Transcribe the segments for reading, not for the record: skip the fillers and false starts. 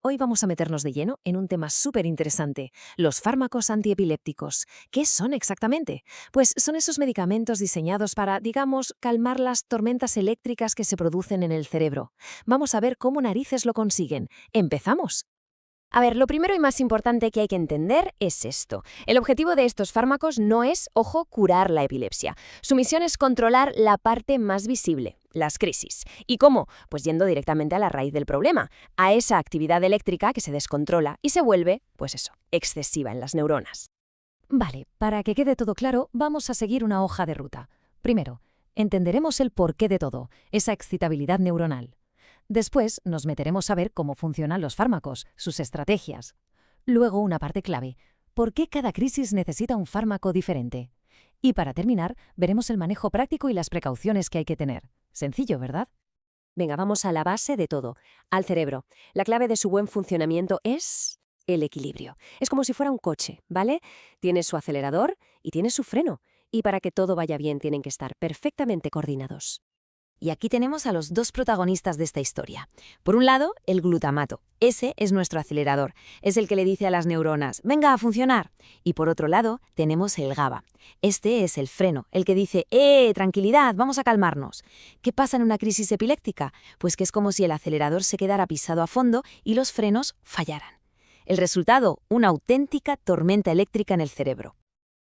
Hoy vamos a meternos de lleno en un tema súper interesante, los fármacos antiepilépticos. ¿Qué son exactamente? Pues son esos medicamentos diseñados para, digamos, calmar las tormentas eléctricas que se producen en el cerebro. Vamos a ver cómo narices lo consiguen. ¡Empezamos! A ver, lo primero y más importante que hay que entender es esto. El objetivo de estos fármacos no es, ojo, curar la epilepsia. Su misión es controlar la parte más visible, las crisis. ¿Y cómo? Pues yendo directamente a la raíz del problema, a esa actividad eléctrica que se descontrola y se vuelve, pues eso, excesiva en las neuronas. Vale, para que quede todo claro, vamos a seguir una hoja de ruta. Primero, entenderemos el porqué de todo, esa excitabilidad neuronal. Después nos meteremos a ver cómo funcionan los fármacos, sus estrategias. Luego una parte clave, ¿por qué cada crisis necesita un fármaco diferente? Y para terminar, veremos el manejo práctico y las precauciones que hay que tener. Sencillo, ¿verdad? Venga, vamos a la base de todo, al cerebro. La clave de su buen funcionamiento es el equilibrio. Es como si fuera un coche, ¿vale? Tiene su acelerador y tiene su freno. Y para que todo vaya bien tienen que estar perfectamente coordinados. Y aquí tenemos a los dos protagonistas de esta historia. Por un lado, el glutamato. Ese es nuestro acelerador. Es el que le dice a las neuronas, venga a funcionar. Y por otro lado, tenemos el GABA. Este es el freno, el que dice, tranquilidad, vamos a calmarnos. ¿Qué pasa en una crisis epiléptica? Pues que es como si el acelerador se quedara pisado a fondo y los frenos fallaran. El resultado, una auténtica tormenta eléctrica en el cerebro.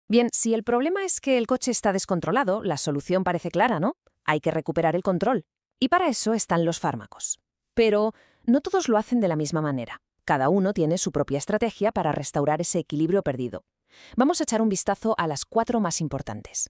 Bien, si el problema es que el coche está descontrolado, la solución parece clara, ¿no? Hay que recuperar el control. Y para eso están los fármacos. Pero no todos lo hacen de la misma manera. Cada uno tiene su propia estrategia para restaurar ese equilibrio perdido. Vamos a echar un vistazo a las 4 más importantes.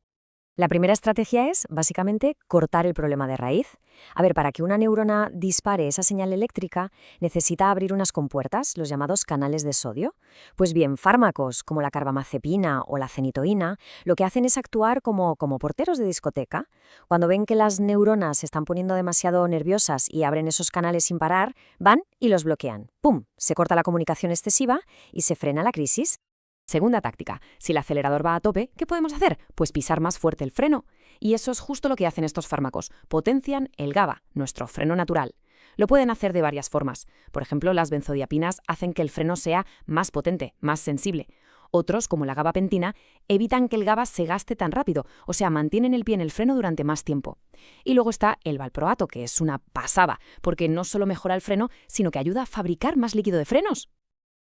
La primera estrategia es, básicamente, cortar el problema de raíz. A ver, para que una neurona dispare esa señal eléctrica, necesita abrir unas compuertas, los llamados canales de sodio. Pues bien, fármacos como la carbamazepina o la fenitoína lo que hacen es actuar como porteros de discoteca. Cuando ven que las neuronas se están poniendo demasiado nerviosas y abren esos canales sin parar, van y los bloquean. ¡Pum! Se corta la comunicación excesiva y se frena la crisis. Segunda táctica, si el acelerador va a tope, ¿qué podemos hacer? Pues pisar más fuerte el freno. Y eso es justo lo que hacen estos fármacos, potencian el GABA, nuestro freno natural. Lo pueden hacer de varias formas. Por ejemplo, las benzodiapinas hacen que el freno sea más potente, más sensible. Otros, como la gabapentina, evitan que el GABA se gaste tan rápido, o sea, mantienen el pie en el freno durante más tiempo. Y luego está el valproato, que es una pasada, porque no solo mejora el freno, sino que ayuda a fabricar más líquido de frenos.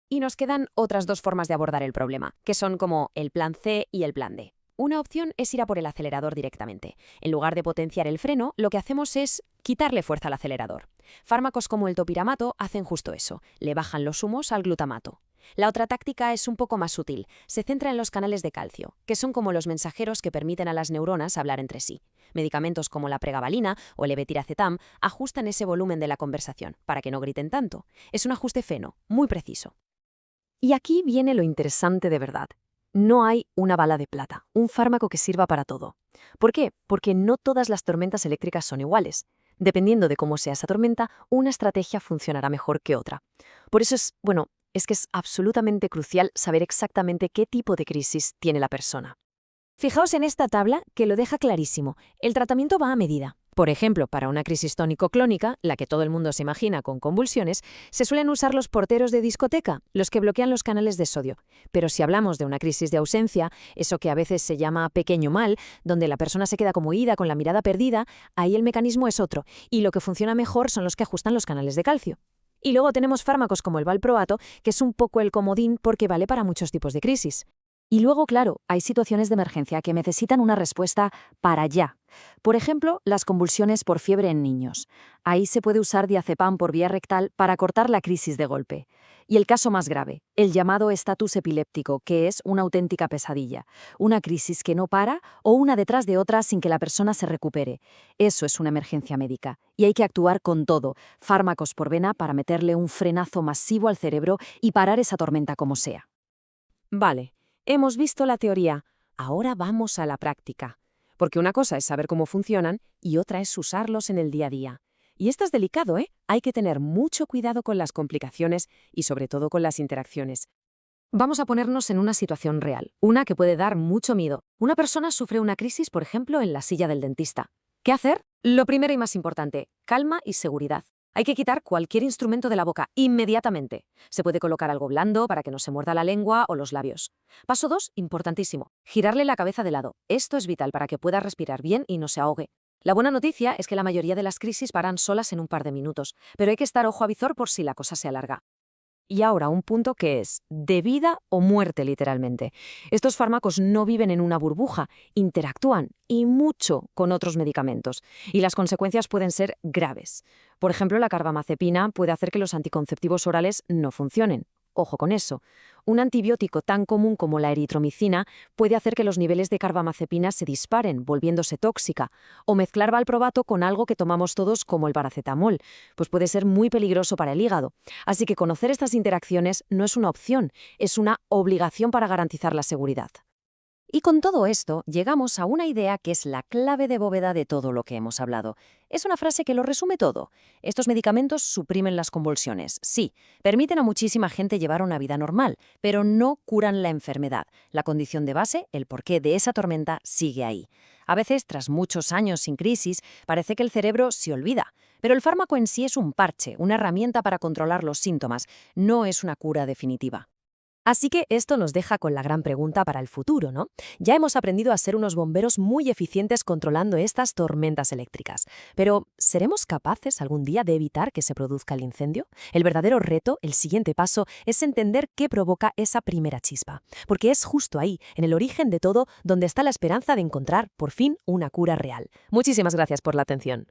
Y nos quedan otras dos formas de abordar el problema, que son como el plan C y el plan D. Una opción es ir a por el acelerador directamente. En lugar de potenciar el freno, lo que hacemos es quitarle fuerza al acelerador. Fármacos como el topiramato hacen justo eso, le bajan los humos al glutamato. La otra táctica es un poco más sutil, se centra en los canales de calcio, que son como los mensajeros que permiten a las neuronas hablar entre sí. Medicamentos como la pregabalina o el levetiracetam ajustan ese volumen de la conversación para que no griten tanto. Es un ajuste fino, muy preciso. Y aquí viene lo interesante de verdad. No hay una bala de plata, un fármaco que sirva para todo. ¿Por qué? Porque no todas las tormentas eléctricas son iguales. Dependiendo de cómo sea esa tormenta, una estrategia funcionará mejor que otra. Por eso es que es absolutamente crucial saber exactamente qué tipo de crisis tiene la persona. Fijaos en esta tabla que lo deja clarísimo. El tratamiento va a medida. Por ejemplo, para una crisis tónico-clónica, la que todo el mundo se imagina con convulsiones, se suelen usar los porteros de discoteca, los que bloquean los canales de sodio. Pero si hablamos de una crisis de ausencia, eso que a veces se llama pequeño mal, donde la persona se queda como ida con la mirada perdida, ahí el mecanismo es otro, y lo que funciona mejor son los que ajustan los canales de calcio. Y luego tenemos fármacos como el valproato, que es un poco el comodín porque vale para muchos tipos de crisis. Y luego, claro, hay situaciones de emergencia que necesitan una respuesta para ya. Por ejemplo, las convulsiones por fiebre en niños. Ahí se puede usar diazepam por vía rectal para cortar la crisis de golpe. Y el caso más grave, el llamado estatus epiléptico, que es una auténtica pesadilla. Una crisis que no para o una detrás de otra sin que la persona se recupere. Eso es una emergencia médica. Y hay que actuar con todo. Fármacos por vena para meterle un frenazo masivo al cerebro y parar esa tormenta como sea. Vale. Hemos visto la teoría, ahora vamos a la práctica. Porque una cosa es saber cómo funcionan y otra es usarlos en el día a día. Y esto es delicado, ¿eh? Hay que tener mucho cuidado con las complicaciones y sobre todo con las interacciones. Vamos a ponernos en una situación real, una que puede dar mucho miedo. Una persona sufre una crisis, por ejemplo, en la silla del dentista. ¿Qué hacer? Lo primero y más importante, calma y seguridad. Hay que quitar cualquier instrumento de la boca inmediatamente. Se puede colocar algo blando para que no se muerda la lengua o los labios. Paso 2, importantísimo, girarle la cabeza de lado. Esto es vital para que pueda respirar bien y no se ahogue. La buena noticia es que la mayoría de las crisis paran solas en un par de minutos, pero hay que estar ojo a visor por si la cosa se alarga. Y ahora un punto que es de vida o muerte literalmente. Estos fármacos no viven en una burbuja, interactúan y mucho con otros medicamentos. Y las consecuencias pueden ser graves. Por ejemplo, la carbamazepina puede hacer que los anticonceptivos orales no funcionen. Ojo con eso. Un antibiótico tan común como la eritromicina puede hacer que los niveles de carbamazepina se disparen, volviéndose tóxica. O mezclar valproato con algo que tomamos todos como el paracetamol, pues puede ser muy peligroso para el hígado. Así que conocer estas interacciones no es una opción, es una obligación para garantizar la seguridad. Y con todo esto, llegamos a una idea que es la clave de bóveda de todo lo que hemos hablado. Es una frase que lo resume todo. Estos medicamentos suprimen las convulsiones. Sí, permiten a muchísima gente llevar una vida normal, pero no curan la enfermedad. La condición de base, el porqué de esa tormenta, sigue ahí. A veces, tras muchos años sin crisis, parece que el cerebro se olvida. Pero el fármaco en sí es un parche, una herramienta para controlar los síntomas. No es una cura definitiva. Así que esto nos deja con la gran pregunta para el futuro, ¿no? Ya hemos aprendido a ser unos bomberos muy eficientes controlando estas tormentas eléctricas. Pero, ¿seremos capaces algún día de evitar que se produzca el incendio? El verdadero reto, el siguiente paso, es entender qué provoca esa primera chispa. Porque es justo ahí, en el origen de todo, donde está la esperanza de encontrar, por fin, una cura real. Muchísimas gracias por la atención.